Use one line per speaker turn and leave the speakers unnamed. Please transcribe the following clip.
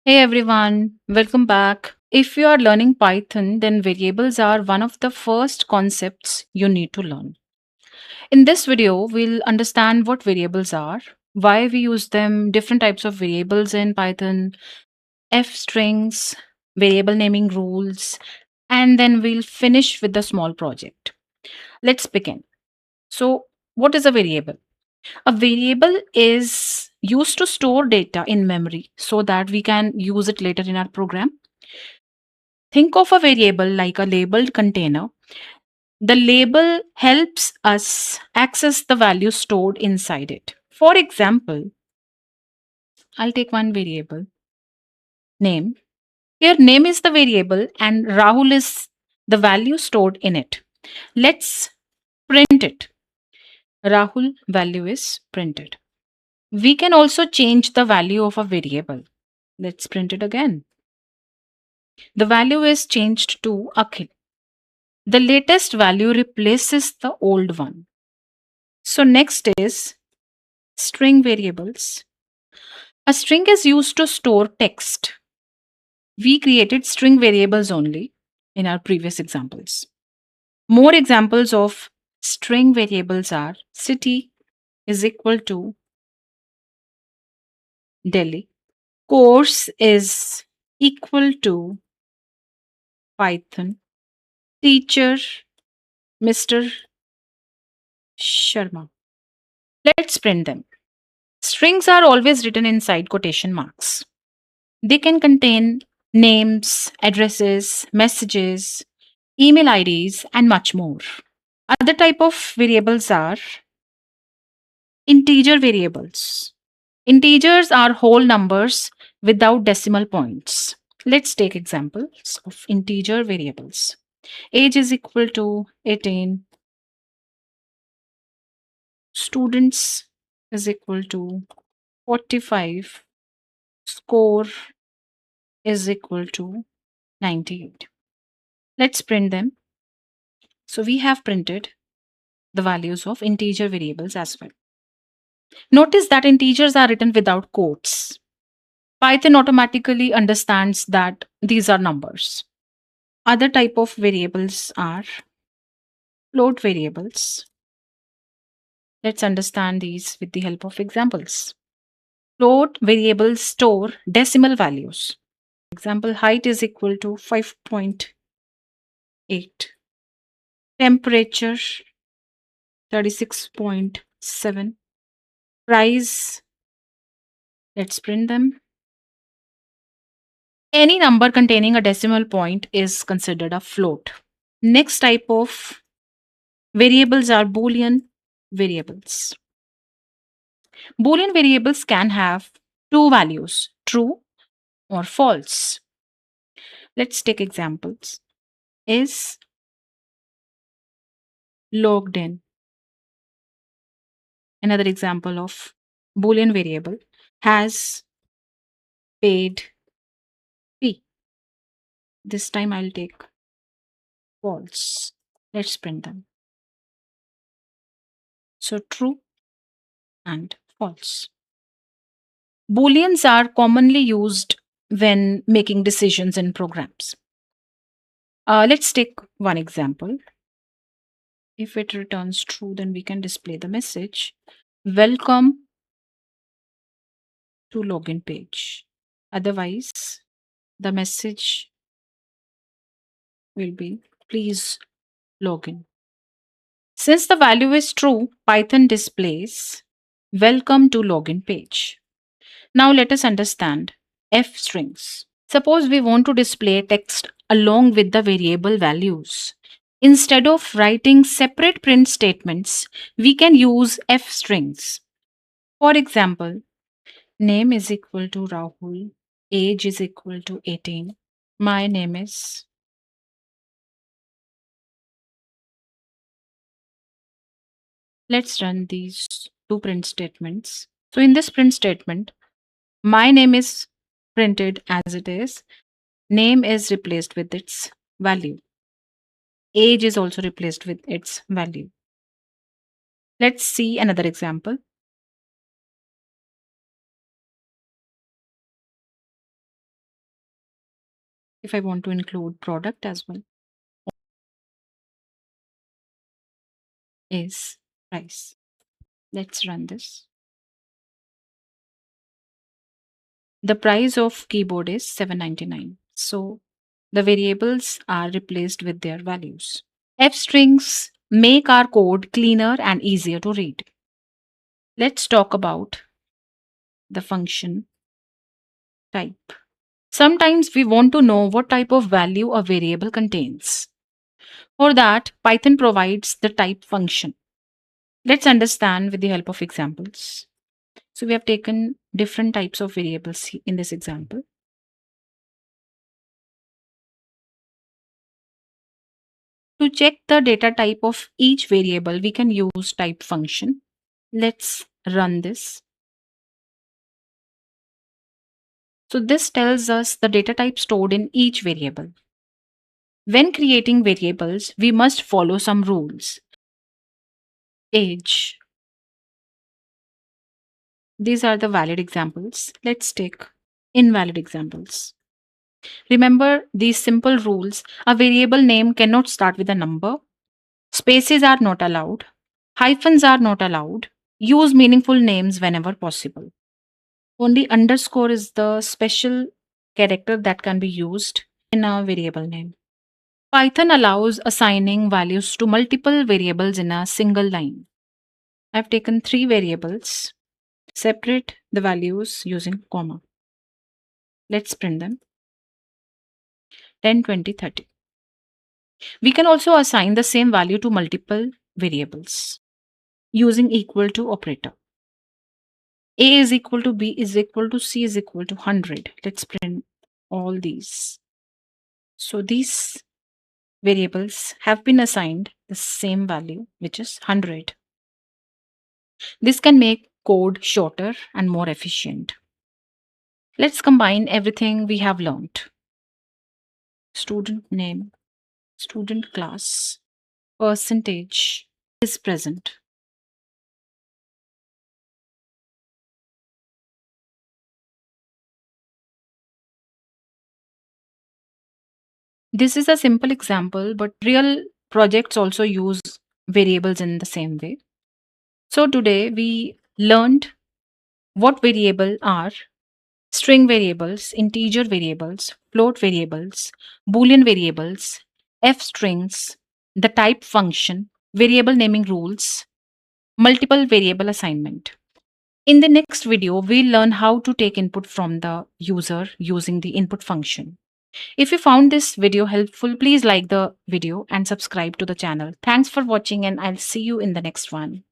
Hey everyone, welcome back. If you are learning Python, then variables are one of the first concepts you need to learn. In this video, we'll understand what variables are, why we use them, different types of variables in Python, F strings, variable naming rules, and then we'll finish with the small project. Let's begin. So, what is a variable? A variable is used to store data in memory so that we can use it later in our program. Think of a variable like a labeled container. The label helps us access the value stored inside it. For example, I'll take one variable, name. Here, name is the variable and Rahul is the value stored in it. Let's print it. Rahul value is printed. We can also change the value of a variable. Let's print it again. The value is changed to Akhil. The latest value replaces the old one. So next is string variables. A string is used to store text. We created string variables only in our previous examples. More examples of string variables are city is equal to Delhi. Course is equal to Python. Teacher Mr. Sharma. Let's print them. Strings are always written inside quotation marks. They can contain names, addresses, messages, email IDs, and much more. Other type of variables are integer variables. Integers are whole numbers without decimal points. Let's take examples of integer variables. Age is equal to 18. Students is equal to 45. Score is equal to 98. Let's print them. So we have printed the values of integer variables as well. Notice that integers are written without quotes. Python automatically understands that these are numbers. Other type of variables are float variables. Let's understand these with the help of examples. Float variables store decimal values. Example, height is equal to 5.8. Temperature 36.7. Price, let's print them. Any number containing a decimal point is considered a float. Next type of variables are Boolean variables. Boolean variables can have two values, true or false. Let's take examples. Is logged in. Another example of Boolean variable has paid fee. This time I'll take false. Let's print them. So true and false. Booleans are commonly used when making decisions in programs. Let's take one example. If it returns true, then we can display the message, welcome to login page. Otherwise, the message will be, please log in. Since the value is true, Python displays, welcome to login page. Now let us understand F strings. Suppose we want to display text along with the variable values. Instead of writing separate print statements, we can use F strings. For example, name is equal to Rahul, age is equal to 18, my name is. Let's run these two print statements. So in this print statement, my name is printed as it is, name is replaced with its value. Age is also replaced with its value. Let's see another example. If I want to include product as well, is price. Let's run this. The price of keyboard is 799. So the variables are replaced with their values. F strings make our code cleaner and easier to read. Let's talk about the function type. Sometimes we want to know what type of value a variable contains. For that, Python provides the type function. Let's understand with the help of examples. So we have taken different types of variables in this example. To check the data type of each variable, we can use type function. Let's run this. So this tells us the data type stored in each variable. When creating variables, we must follow some rules. Age. These are the valid examples. Let's take invalid examples. Remember these simple rules. A variable name cannot start with a number. Spaces are not allowed. Hyphens are not allowed. Use meaningful names whenever possible. Only underscore is the special character that can be used in a variable name. Python allows assigning values to multiple variables in a single line. I've taken 3 variables. Separate the values using comma. Let's print them. 10, 20, 30. We can also assign the same value to multiple variables using equal to operator. A is equal to B is equal to C is equal to 100. Let's print all these. So these variables have been assigned the same value, which is 100. This can make code shorter and more efficient. Let's combine everything we have learned. Student name, student class, percentage is present. This is a simple example, but real projects also use variables in the same way. So today we learned what variable are: string variables, integer variables, float variables, Boolean variables, F strings, the type function, variable naming rules, multiple variable assignment. In the next video, we'll learn how to take input from the user using the input function. If you found this video helpful, please like the video and subscribe to the channel. Thanks for watching, and I'll see you in the next one.